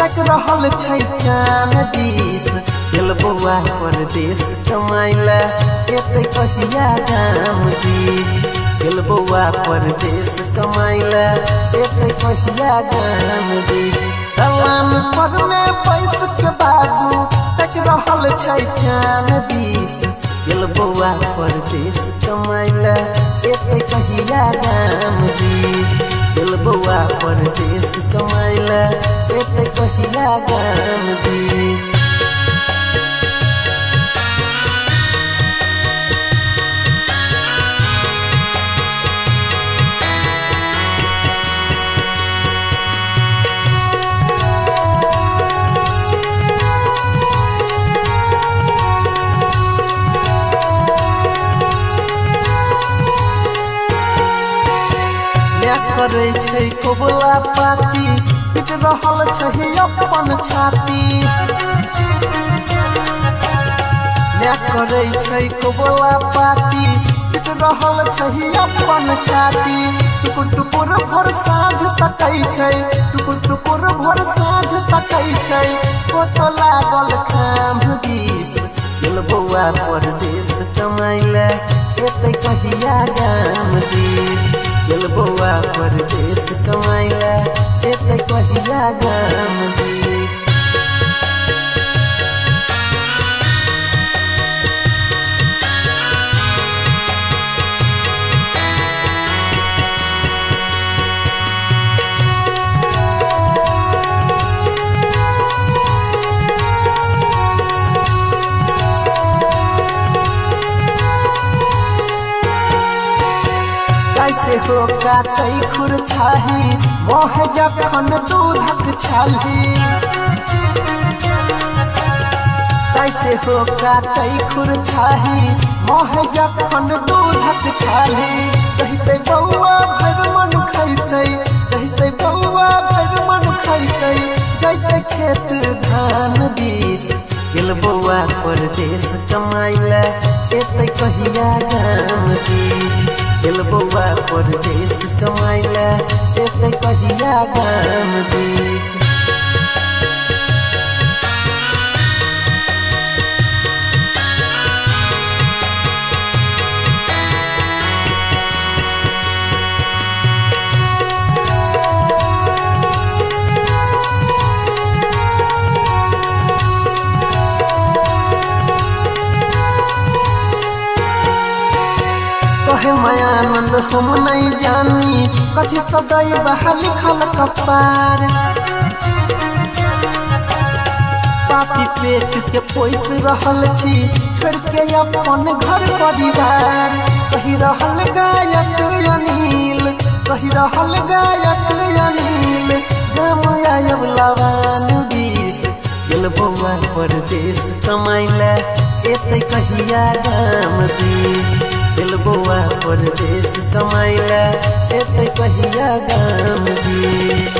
तक रहल छै चान दिस गेल बौआ परदेश कमाइला एते कहिया गाम दिस गेल बौआ परदेश कमाइला एते कहिया गाम दिस दलान पर में पैस के बाबू तक रहल छै चान दिस गेल बौआ परदेश कमाइला एते कहिया गाम दिस गेल बौआ परदेश कमाइला एते कहिया गाम दिस करे छै कोबला पाती पिट रहल छै अपन छाती क्या करे छै कोबला पाती पिट रहल छै अपन छाती टुकुर टुकुर भोर साँझ तकै छै टुकुर टुकुर भोर साँझ तकै छै फोटो लागल खाम दिस गेल बौआ परदेश कमाइला एते कहिया गाम दिस गेल बौआ परदेश कमाइला एते कहिया गाम दिस कैसे हो काटै खुर छाही मोह जखन दूधक छाली कैसे हो काटै खुर छाही मोह जखन दूधक छाली कहते बौआ भर मन खैतै कहते बौआ भर मन खैतै जैते खेत धान दिस गेल बौआ परदेश कमाइला एते कहिया गाम दिस गेल बौआ परदेश कमाइला एते कहिया गाम दिस कहे मायानंद हम नहीं जानी कथी सदै बहा लिखल कपार पापी पेट के पोस रहल छी छोड़ के अपन घर परिवार कही रहल गायक अनिल कही रहल गायक अनिल गाम आयब लवान दिस गेल बौआ परदेश कमाइला एते कहिया गाम दिस गेल बौआ परदेश कमाइला एते कहिया गाम दिस।